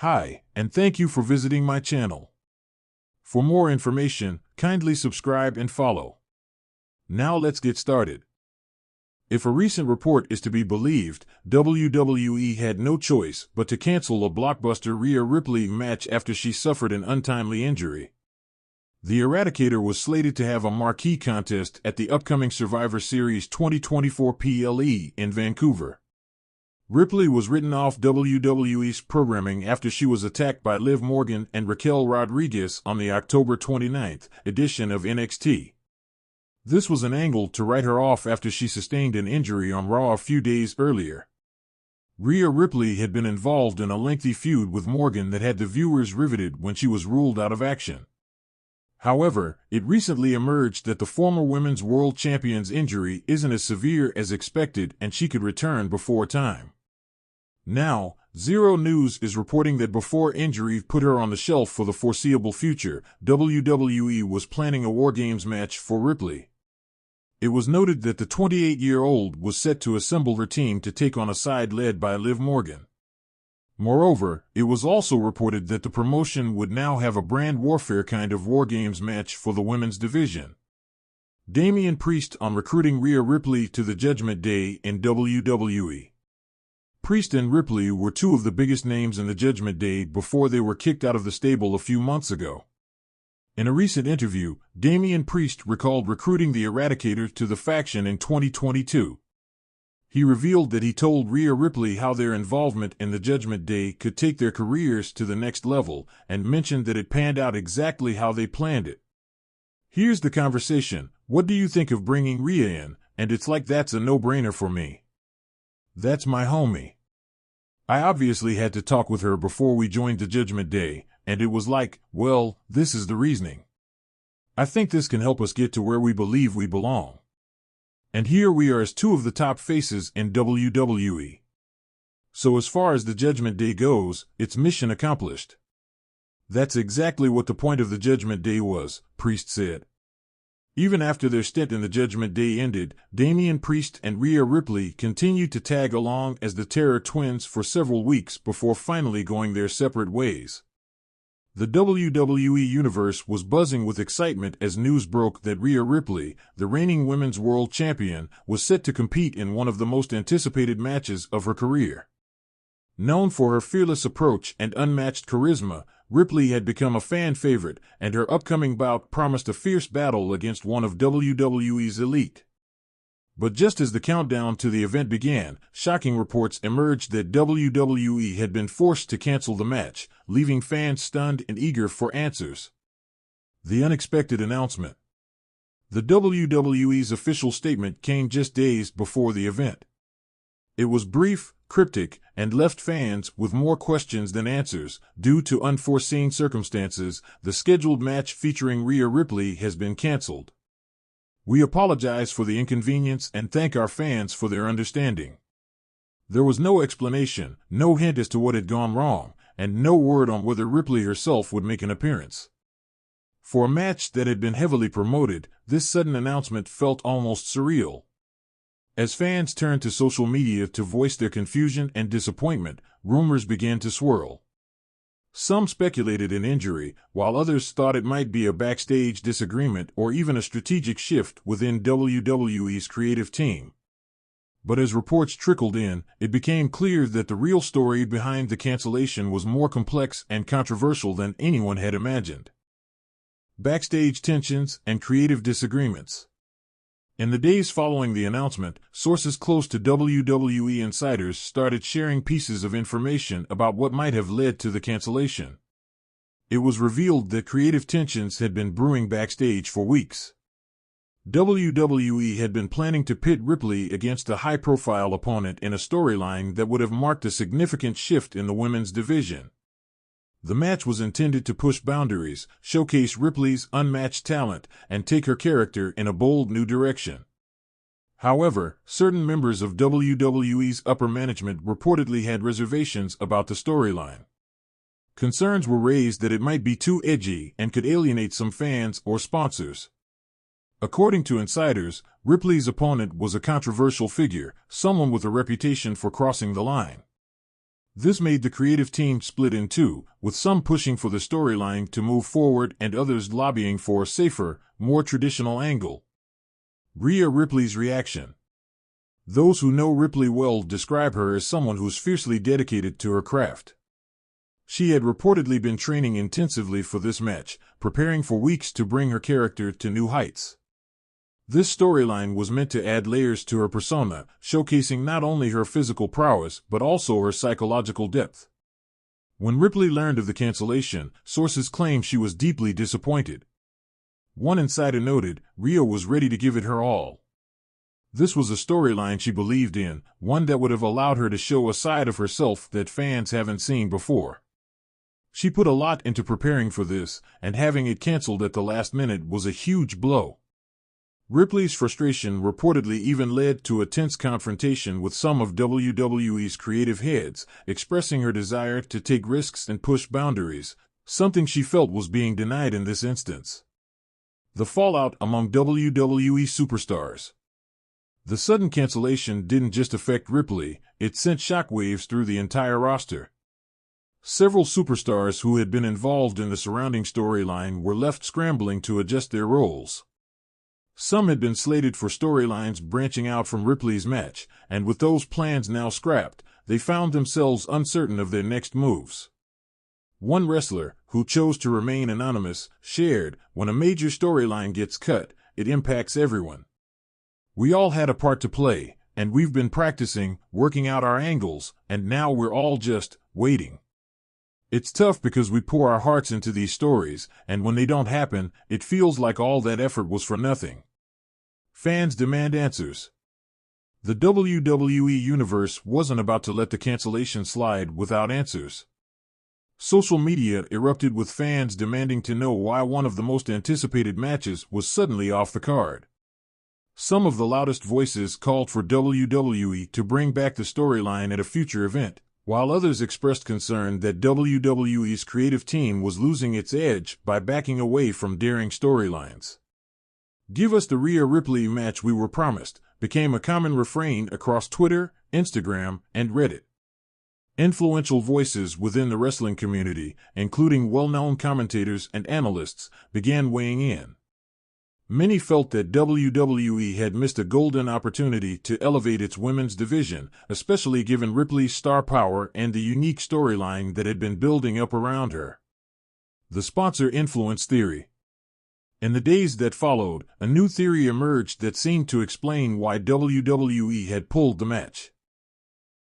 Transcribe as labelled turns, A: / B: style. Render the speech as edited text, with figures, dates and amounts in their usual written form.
A: Hi, and thank you for visiting my channel. For more information, kindly subscribe and follow. Now let's get started. If a recent report is to be believed, WWE had no choice but to cancel a blockbuster Rhea Ripley match after she suffered an untimely injury. The Eradicator was slated to have a marquee contest at the upcoming Survivor Series 2024 PLE in Vancouver. Ripley was written off WWE's programming after she was attacked by Liv Morgan and Raquel Rodriguez on the October 29th edition of NXT. This was an angle to write her off after she sustained an injury on Raw a few days earlier. Rhea Ripley had been involved in a lengthy feud with Morgan that had the viewers riveted when she was ruled out of action. However, it recently emerged that the former Women's World Champion's injury isn't as severe as expected and she could return before time. Now, Zero News is reporting that before injury put her on the shelf for the foreseeable future, WWE was planning a War Games match for Ripley. It was noted that the 28-year-old was set to assemble her team to take on a side led by Liv Morgan. Moreover, it was also reported that the promotion would now have a brand warfare kind of War Games match for the women's division. Damian Priest on recruiting Rhea Ripley to the Judgment Day in WWE. Priest and Ripley were two of the biggest names in the Judgment Day before they were kicked out of the stable a few months ago. In a recent interview, Damian Priest recalled recruiting the Eradicator to the faction in 2022. He revealed that he told Rhea Ripley how their involvement in the Judgment Day could take their careers to the next level, and mentioned that it panned out exactly how they planned it. Here's the conversation: "What do you think of bringing Rhea in?" And it's like, "That's a no-brainer for me. That's my homie. I obviously had to talk with her before we joined the Judgment Day, and it was like, well, this is the reasoning. I think this can help us get to where we believe we belong. And here we are as two of the top faces in WWE. So as far as the Judgment Day goes, it's mission accomplished." That's exactly what the point of the Judgment Day was, Priest said. Even after their stint in the Judgment Day ended, Damian Priest and Rhea Ripley continued to tag along as the Terror Twins for several weeks before finally going their separate ways. The WWE Universe was buzzing with excitement as news broke that Rhea Ripley, the reigning Women's World Champion, was set to compete in one of the most anticipated matches of her career. Known for her fearless approach and unmatched charisma, Ripley had become a fan favorite, and her upcoming bout promised a fierce battle against one of WWE's elite. But just as the countdown to the event began, shocking reports emerged that WWE had been forced to cancel the match, leaving fans stunned and eager for answers. The unexpected announcement. The WWE's official statement came just days before the event. It was brief, cryptic, and left fans with more questions than answers. "Due to unforeseen circumstances, the scheduled match featuring Rhea Ripley has been canceled. We apologize for the inconvenience and thank our fans for their understanding." There was no explanation, no hint as to what had gone wrong, and no word on whether Ripley herself would make an appearance. For a match that had been heavily promoted, this sudden announcement felt almost surreal. As fans turned to social media to voice their confusion and disappointment, rumors began to swirl. Some speculated an injury, while others thought it might be a backstage disagreement or even a strategic shift within WWE's creative team. But as reports trickled in, it became clear that the real story behind the cancellation was more complex and controversial than anyone had imagined. Backstage tensions and creative disagreements. In the days following the announcement, sources close to WWE insiders started sharing pieces of information about what might have led to the cancellation. It was revealed that creative tensions had been brewing backstage for weeks. WWE had been planning to pit Ripley against a high-profile opponent in a storyline that would have marked a significant shift in the women's division. The match was intended to push boundaries, showcase Ripley's unmatched talent, and take her character in a bold new direction. However, certain members of WWE's upper management reportedly had reservations about the storyline. Concerns were raised that it might be too edgy and could alienate some fans or sponsors. According to insiders, Ripley's opponent was a controversial figure, someone with a reputation for crossing the line. This made the creative team split in two, with some pushing for the storyline to move forward and others lobbying for a safer, more traditional angle. Rhea Ripley's reaction. Those who know Ripley well describe her as someone who's fiercely dedicated to her craft. She had reportedly been training intensively for this match, preparing for weeks to bring her character to new heights. This storyline was meant to add layers to her persona, showcasing not only her physical prowess but also her psychological depth. When Ripley learned of the cancellation, sources claim she was deeply disappointed. One insider noted, Rhea was ready to give it her all. This was a storyline she believed in, one that would have allowed her to show a side of herself that fans haven't seen before. She put a lot into preparing for this, and having it canceled at the last minute was a huge blow. Ripley's frustration reportedly even led to a tense confrontation with some of WWE's creative heads, expressing her desire to take risks and push boundaries, something she felt was being denied in this instance. The fallout among WWE superstars. The sudden cancellation didn't just affect Ripley, it sent shockwaves through the entire roster. Several superstars who had been involved in the surrounding storyline were left scrambling to adjust their roles. Some had been slated for storylines branching out from Ripley's match, and with those plans now scrapped, they found themselves uncertain of their next moves. One wrestler, who chose to remain anonymous, shared, "When a major storyline gets cut, it impacts everyone. We all had a part to play, and we've been practicing, working out our angles, and now we're all just waiting. It's tough because we pour our hearts into these stories, and when they don't happen, it feels like all that effort was for nothing." Fans demand answers. The WWE universe wasn't about to let the cancellation slide without answers. Social media erupted with fans demanding to know why one of the most anticipated matches was suddenly off the card. Some of the loudest voices called for WWE to bring back the storyline at a future event, while others expressed concern that WWE's creative team was losing its edge by backing away from daring storylines. "Give us the Rhea Ripley match we were promised," became a common refrain across Twitter, Instagram, and Reddit. Influential voices within the wrestling community, including well-known commentators and analysts, began weighing in. Many felt that WWE had missed a golden opportunity to elevate its women's division, especially given Ripley's star power and the unique storyline that had been building up around her. The sponsor influence theory. In the days that followed, a new theory emerged that seemed to explain why WWE had pulled the match.